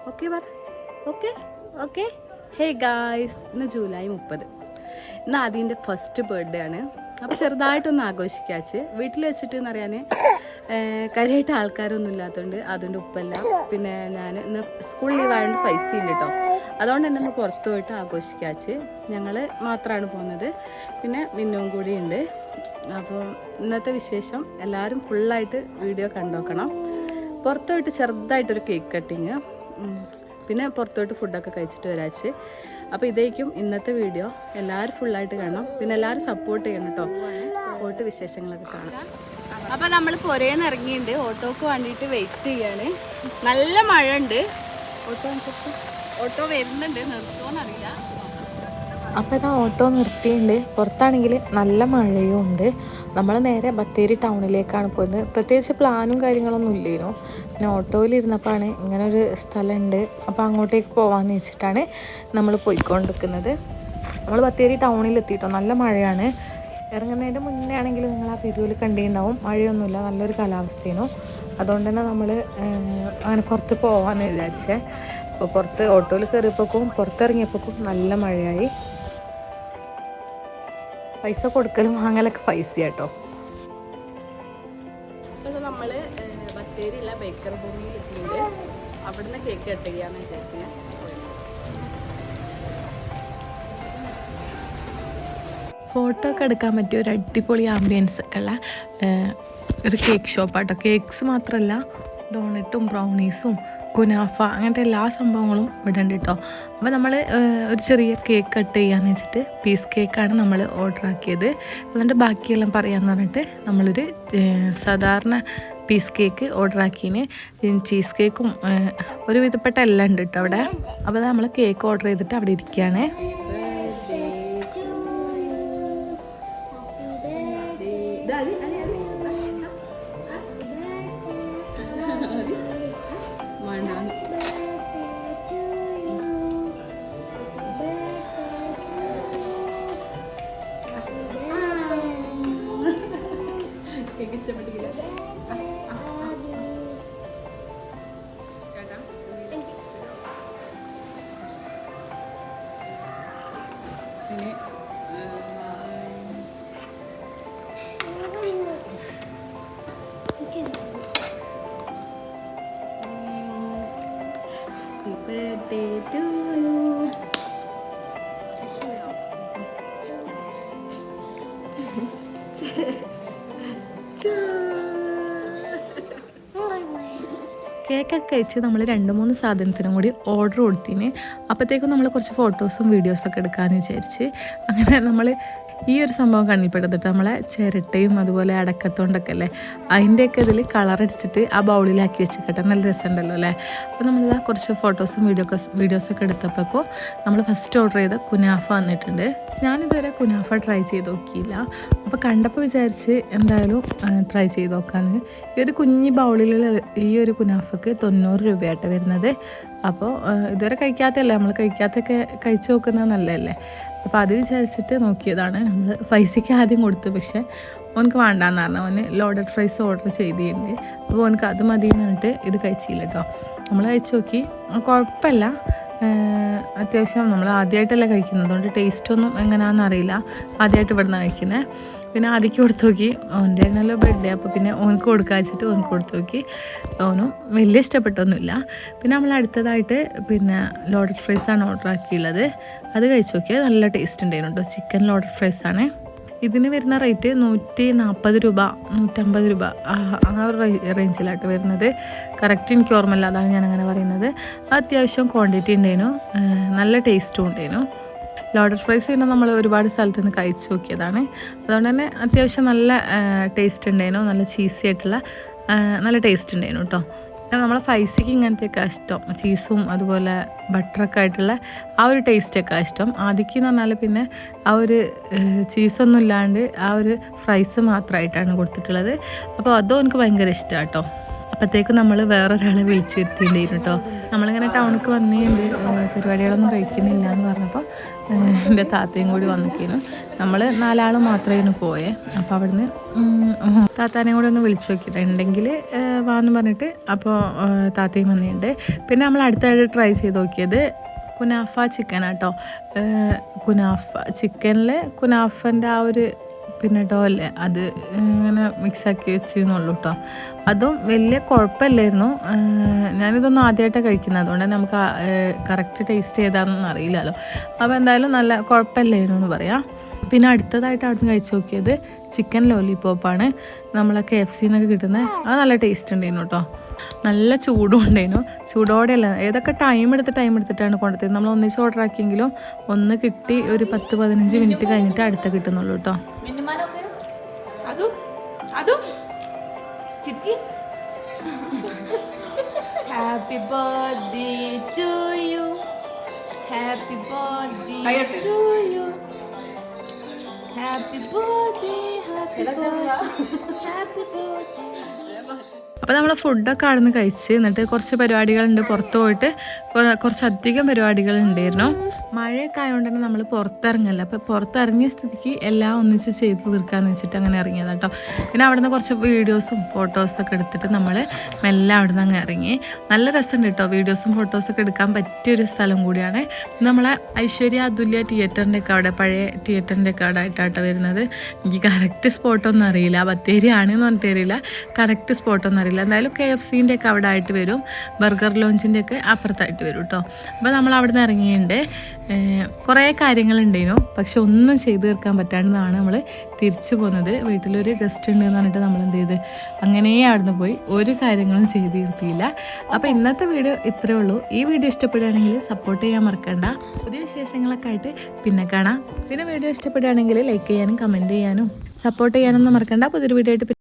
Okay പറ. Okay okay. Hey guys, ഇന്ന് July 30. ഇന്ന് ആദ്യൻ്റെ ഫസ്റ്റ് ബർത്ത്ഡേ ആണ്. അപ്പോൾ ചെറുതായിട്ടൊന്ന് ആഘോഷിക്കാച്ച്. വീട്ടിൽ വെച്ചിട്ട് എന്ന് പറയാൻ കാര്യമായിട്ട് ആൾക്കാരൊന്നും ഇല്ലാത്തതുകൊണ്ട് അതുകൊണ്ട് ഉപ്പല്ല. പിന്നെ ഞാൻ ഇന്ന് സ്കൂൾ ലീവ് ആയതുകൊണ്ട് പൈസ ഉണ്ട് കേട്ടോ. അതുകൊണ്ട് തന്നെ ഒന്ന് പുറത്ത് പോയിട്ട് ആഘോഷിക്കാച്ച്. ഞങ്ങൾ മാത്രമാണ് പോകുന്നത്. പിന്നെ മിന്നും കൂടി ഉണ്ട്. അപ്പോൾ ഇന്നത്തെ വിശേഷം എല്ലാവരും ഫുള്ളായിട്ട് വീഡിയോ കണ്ടോക്കണം. പുറത്ത് പോയിട്ട് ചെറുതായിട്ടൊരു കേക്ക് കട്ടിങ്, പിന്നെ പുറത്തോട്ട് ഫുഡൊക്കെ കഴിച്ചിട്ട് വരാച്ച്. അപ്പോൾ ഇതേക്കും ഇന്നത്തെ വീഡിയോ. എല്ലാവരും ഫുള്ളായിട്ട് കാണണം. പിന്നെ എല്ലാവരും സപ്പോർട്ട് ചെയ്യണം കേട്ടോ. പോയിട്ട് വിശേഷങ്ങളൊക്കെ കാണാം. അപ്പോൾ നമ്മൾ പുരേന്ന് ഇറങ്ങിയിട്ടുണ്ട്. ഓട്ടോക്ക് വേണ്ടിയിട്ട് വെയിറ്റ് ചെയ്യാണ്. നല്ല മഴ ഉണ്ട്. ഓട്ടോ വരുന്നുണ്ട്, നിർത്തുമോന്നറിയില്ല. അപ്പോൾ ഇതാ ഓട്ടോ നിർത്തിയിട്ടുണ്ട്. പുറത്താണെങ്കിൽ നല്ല മഴയും ഉണ്ട്. നമ്മൾ നേരെ ബത്തേരി ടൗണിലേക്കാണ് പോയത്. പ്രത്യേകിച്ച് പ്ലാനും കാര്യങ്ങളൊന്നും ഇല്ലേനു. പിന്നെ ഓട്ടോയിലിരുന്നപ്പോഴാണ് ഇങ്ങനൊരു സ്ഥലമുണ്ട്, അപ്പോൾ അങ്ങോട്ടേക്ക് പോകാമെന്ന് വെച്ചിട്ടാണ് നമ്മൾ പോയിക്കൊണ്ടിരിക്കുന്നത്. നമ്മൾ ബത്തേരി ടൗണിലെത്തിയിട്ടോ. നല്ല മഴയാണ്. ഇറങ്ങുന്നതിൻ്റെ മുന്നേ ആണെങ്കിൽ നിങ്ങൾ ആ വീഡിയോയിൽ കണ്ടിട്ടുണ്ടാവും. മഴയൊന്നുമില്ല, നല്ലൊരു കാലാവസ്ഥയേനു. അതുകൊണ്ട് തന്നെ നമ്മൾ അങ്ങനെ പുറത്ത് പോകാമെന്ന് വിചാരിച്ചേ. അപ്പോൾ പുറത്ത് ഓട്ടോയിൽ കയറിയപ്പോഴേക്കും പുറത്തിറങ്ങിയപ്പോഴേക്കും നല്ല മഴയായി. പൈസ കൊടുക്കലും വാങ്ങലൊക്കെ പൈസ കേട്ടോ. അപ്പോൾ നമ്മൾ ബത്തേരിയില്ല ബേക്കർ ഭൂമിയിൽ എത്തിയിട്ടുണ്ട്. അവിടുന്ന് കേക്ക് കട്ട് ചെയ്യാമെന്ന് വിചാരിച്ചു. ഫോട്ടോ ഒക്കെ എടുക്കാൻ പറ്റിയ ഒരു അടിപൊളി ആംബിയൻസ് ഒക്കെ ഉള്ള ഒരു കേക്ക് ഷോപ്പാട്ടോ. കേക്ക്സ് മാത്രമല്ല, ഡോണറ്റും ബ്രൗണീസും കുനാഫ അങ്ങനത്തെ എല്ലാ സംഭവങ്ങളും ഇവിടെ ഉണ്ട് കേട്ടോ. അപ്പോൾ നമ്മൾ ഒരു ചെറിയ കേക്ക് കട്ട് ചെയ്യാന്ന് വെച്ചിട്ട് പീസ് കേക്കാണ് നമ്മൾ ഓർഡർ ആക്കിയത്. എന്നിട്ട് ബാക്കിയെല്ലാം പറയാമെന്ന് പറഞ്ഞിട്ട് നമ്മളൊരു സാധാരണ പീസ് കേക്ക് ഓർഡർ ആക്കിന്. ചീസ് കേക്കും ഒരു വിധപ്പെട്ട എല്ലാം ഉണ്ട് കേട്ടോ അവിടെ. അപ്പോൾ നമ്മൾ കേക്ക് ഓർഡർ ചെയ്തിട്ട് അവിടെ ഇരിക്കുകയാണ്. Happy birthday to you. കേക്കൊക്കെ കഴിച്ച് നമ്മൾ 2-3 സാധനത്തിനും കൂടി ഓർഡർ കൊടുത്തിന്. അപ്പോഴത്തേക്കും നമ്മൾ കുറച്ച് ഫോട്ടോസും വീഡിയോസൊക്കെ എടുക്കാമെന്ന് വിചാരിച്ച് അങ്ങനെ നമ്മൾ ഈ ഒരു സംഭവം കണ്ണിൽപ്പെടുത്തിട്ട് നമ്മളെ ചിരട്ടയും അതുപോലെ അടക്കത്തോണ്ടൊക്കെ അല്ലേ, അതിൻ്റെയൊക്കെ ഇതിൽ കളറടിച്ചിട്ട് ആ ബൗളിലാക്കി വെച്ചിട്ടെ. നല്ല രസമുണ്ടല്ലോ അല്ലേ. അപ്പോൾ നമ്മളിതാ കുറച്ച് ഫോട്ടോസും വീഡിയോസൊക്കെ എടുത്തപ്പോഴേക്കും നമ്മൾ ഫസ്റ്റ് ഓർഡർ ചെയ്ത കുനാഫ വന്നിട്ടുണ്ട്. ഞാനിതുവരെ കുനാഫ ട്രൈ ചെയ്ത് നോക്കിയില്ല. അപ്പോൾ കണ്ടപ്പോൾ വിചാരിച്ച് എന്തായാലും ട്രൈ ചെയ്ത് നോക്കാമെന്ന്. ഈ ഒരു കുഞ്ഞി ബൗളിലുള്ള ഈ ഒരു കുനാഫക്ക് 90 രൂപയായിട്ട് വരുന്നത്. അപ്പോൾ ഇതുവരെ കഴിക്കാത്തല്ലേ, നമ്മൾ കഴിക്കാത്തൊക്കെ കഴിച്ച് നോക്കുന്നത് നല്ലതല്ലേ. അപ്പോൾ അത് വിചാരിച്ചിട്ട് നോക്കിയതാണ്. നമ്മൾ പൈസയ്ക്ക് ആദ്യം കൊടുത്തു, പക്ഷേ ഓനക്ക് വേണ്ടാന്ന് പറഞ്ഞു. ഓന് ലോഡഡ് ഫ്രൈസ് ഓർഡർ ചെയ്തിട്ടുണ്ട്. അപ്പോൾ ഓനക്ക് അത് മതി എന്ന് പറഞ്ഞിട്ട് ഇത് കഴിച്ചില്ല കേട്ടോ. നമ്മൾ കഴിച്ച് നോക്കി, കുഴപ്പമില്ല. അത്യാവശ്യം നമ്മൾ ആദ്യമായിട്ടല്ല കഴിക്കുന്നത്, അതുകൊണ്ട് ടേസ്റ്റൊന്നും എങ്ങനെയാണെന്ന് അറിയില്ല. ആദ്യമായിട്ട് ഇവിടെ നിന്നാണ് കഴിക്കുന്നത്. പിന്നെ ആദ്യക്ക് കൊടുത്തു നോക്കി. ഓൻ്റെ നല്ല ബർത്ത്ഡേ, അപ്പോൾ പിന്നെ ഓനക്ക് കൊടുക്കാൻ വെച്ചിട്ട് ഓനക്ക് കൊടുത്തു നോക്കി. ഓനും വലിയ ഇഷ്ടപ്പെട്ടൊന്നുമില്ല. പിന്നെ നമ്മൾ അടുത്തതായിട്ട് പിന്നെ ലോഡഡ് ഫ്രൈസാണ് ഓർഡർ ആക്കിയുള്ളത്. അത് കഴിച്ച് നോക്കിയാൽ നല്ല ടേസ്റ്റ് ഉണ്ടായിരുന്നു കേട്ടോ. ചിക്കൻ ലോഡഡ് ഫ്രൈസാണ്. ഇതിന് വരുന്ന റേറ്റ് 140 രൂപ 150 രൂപ ആ ഒരു റേഞ്ചിലായിട്ട് വരുന്നത്. കറക്റ്റ് എനിക്ക് ഓർമ്മയില്ല, അതാണ് ഞാനങ്ങനെ പറയുന്നത്. അത്യാവശ്യം ക്വാണ്ടിറ്റി ഉണ്ടായിരുന്നു, നല്ല ടേസ്റ്റും ഉണ്ടായിരുന്നു. ലോഡഡ് ഫ്രൈസ് പിന്നെ നമ്മൾ ഒരുപാട് സ്ഥലത്ത് നിന്ന് കഴിച്ച് നോക്കിയതാണ്. അതുകൊണ്ട് തന്നെ അത്യാവശ്യം നല്ല ടേസ്റ്റ് ഉണ്ടായിരുന്നു. നല്ല ചീസി ആയിട്ടുള്ള നല്ല ടേസ്റ്റ് ഉണ്ടായിരുന്നു കേട്ടോ. പിന്നെ നമ്മളെ പൈസയ്ക്ക് ഇങ്ങനത്തെയൊക്കെ ഇഷ്ടം, ചീസും അതുപോലെ ബട്ടറൊക്കെ ആയിട്ടുള്ള ആ ഒരു ടേസ്റ്റൊക്കെ ഇഷ്ടം. ആദ്യക്ക് എന്ന് പറഞ്ഞാൽ പിന്നെ ആ ഒരു ചീസൊന്നും ഇല്ലാണ്ട് ആ ഒരു ഫ്രൈസ് മാത്രമായിട്ടാണ് കൊടുത്തിട്ടുള്ളത്. അപ്പോൾ അതും എനിക്ക് ഭയങ്കര ഇഷ്ടമാണ് കേട്ടോ. അപ്പോഴത്തേക്കും നമ്മൾ വേറൊരാളെ വിളിച്ചിരുത്തിയിട്ടുണ്ടായിരുന്നു കേട്ടോ. നമ്മളിങ്ങനെ ടൗണിലേക്ക് വന്നിട്ടുണ്ട്, പരിപാടികളൊന്നും കഴിക്കുന്നില്ല എന്ന് പറഞ്ഞപ്പോൾ എൻ്റെ താത്തയും കൂടി വന്നിരിക്കുന്നു. നമ്മൾ 4 ആൾ മാത്രമേ പോയേ. അപ്പോൾ അവിടുന്ന് താത്താനെയും കൂടി ഒന്ന് വിളിച്ച് നോക്കിയിട്ട് ഉണ്ടെങ്കിൽ വാന്ന് പറഞ്ഞിട്ട് അപ്പോൾ താത്തയും വന്നിട്ടുണ്ട്. പിന്നെ നമ്മൾ അടുത്തായിട്ട് ട്രൈ ചെയ്ത് നോക്കിയത് കുനാഫ ചിക്കനാട്ടോ. കുനാഫ ചിക്കനിൽ കുനാഫൻ്റെ ആ ഒരു പിന്നെ ഡോല്ലേ അത് ഇങ്ങനെ മിക്സാക്കി വെച്ചെന്നുള്ളൂ കേട്ടോ. അതും വലിയ കുഴപ്പമില്ലായിരുന്നു. ഞാനിതൊന്നും ആദ്യമായിട്ടാണ് കഴിക്കുന്നത്, അതുകൊണ്ട് തന്നെ നമുക്ക് കറക്റ്റ് ടേസ്റ്റ് ചെയ്താന്നൊന്നും അറിയില്ലല്ലോ. അപ്പോൾ എന്തായാലും നല്ല കുഴപ്പമില്ലായിരുന്നു എന്ന് പറയാം. പിന്നെ അടുത്തതായിട്ട് അവിടുന്ന് കഴിച്ച് നോക്കിയത് ചിക്കൻ ലോലിപോപ്പാണ്. നമ്മളെ KFC എന്നൊക്കെ കിട്ടുന്നത്. അത് നല്ല ടേസ്റ്റ് ഉണ്ടായിരുന്നു കേട്ടോ. നല്ല ചൂടും ഉണ്ടായിരുന്നു. ചൂടോടെയല്ല, ഏതൊക്കെ ടൈം എടുത്തിട്ടാണ് കൊണ്ടുത്തരുന്നത്. നമ്മൾ ഒന്നിച്ച് ഓർഡർ ആക്കിയെങ്കിലും ഒന്ന് കിട്ടി ഒരു 10-15 മിനിറ്റ് കഴിഞ്ഞിട്ട് അടുത്ത കിട്ടുന്നുള്ളൂ കേട്ടോ. Happy birthday to you, happy birthday to you, happy birthday, happy birthday. അപ്പോൾ നമ്മൾ ഫുഡൊക്കെ അവിടെ നിന്ന് കഴിച്ച് എന്നിട്ട് കുറച്ച് പരിപാടികളുണ്ട്, പുറത്ത് പോയിട്ട് കുറച്ചധികം പരിപാടികളുണ്ടായിരുന്നു. മഴയൊക്കെ ആയതുകൊണ്ട് തന്നെ നമ്മൾ പുറത്തിറങ്ങല്ല. അപ്പോൾ പുറത്തിറങ്ങിയ സ്ഥിതിക്ക് എല്ലാം ഒന്നിച്ച് ചെയ്ത് തീർക്കാമെന്ന് വെച്ചിട്ട് അങ്ങനെ ഇറങ്ങിയത് കേട്ടോ. പിന്നെ അവിടെ നിന്ന് കുറച്ച് വീഡിയോസും ഫോട്ടോസൊക്കെ എടുത്തിട്ട് നമ്മൾ മെല്ലെ അവിടെ നിന്ന് അങ്ങ് ഇറങ്ങി. നല്ല രസമുണ്ട് കേട്ടോ, വീഡിയോസും ഫോട്ടോസൊക്കെ എടുക്കാൻ പറ്റിയൊരു സ്ഥലം കൂടിയാണ്. നമ്മളെ ഐശ്വര്യ അതുല്യ തിയേറ്ററിൻ്റെ ഒക്കെ അവിടെ, പഴയ തിയേറ്ററിൻ്റെ ഒക്കെ അവിടെ ആയിട്ടാട്ടോ വരുന്നത്. എനിക്ക് കറക്റ്റ് സ്പോട്ടൊന്നും അറിയില്ല, ബത്തേരി ആണെന്ന് പറഞ്ഞിട്ട് അറിയില്ല, കറക്റ്റ് സ്പോട്ടൊന്നും അറിയില്ല. എന്തായാലും KFCൻ്റെ ഒക്കെ അവിടെ ആയിട്ട് വരും, ബർഗർ ലോഞ്ചിൻ്റെ ഒക്കെ അപ്പുറത്തായിട്ട് വരും കേട്ടോ. അപ്പോൾ നമ്മൾ അവിടെ നിന്ന് ഇറങ്ങിയിട്ടുണ്ട്. കുറേ കാര്യങ്ങളുണ്ടായിരുന്നു, പക്ഷെ ഒന്നും ചെയ്ത് തീർക്കാൻ പറ്റാണ്ടെന്നാണ് നമ്മൾ തിരിച്ചു പോകുന്നത്. വീട്ടിലൊരു ഗസ്റ്റ് ഉണ്ടെന്ന് പറഞ്ഞിട്ട് നമ്മൾ എന്ത് ചെയ്ത് അങ്ങനെ അവിടെ നിന്ന് പോയി ഒരു കാര്യങ്ങളും ചെയ്ത് തീർത്തിയില്ല. അപ്പോൾ ഇന്നത്തെ വീഡിയോ ഇത്രയേ ഉള്ളൂ. ഈ വീഡിയോ ഇഷ്ടപ്പെടുകയാണെങ്കിൽ സപ്പോർട്ട് ചെയ്യാൻ മറക്കണ്ട. പുതിയ വിശേഷങ്ങളൊക്കെ ആയിട്ട് പിന്നെ കാണാം. പിന്നെ വീഡിയോ ഇഷ്ടപ്പെടുകയാണെങ്കിൽ ലൈക്ക് ചെയ്യാനും കമൻറ്റ് ചെയ്യാനും സപ്പോർട്ട് ചെയ്യാനൊന്നും മറക്കണ്ട. പുതിയൊരു വീഡിയോ ആയിട്ട്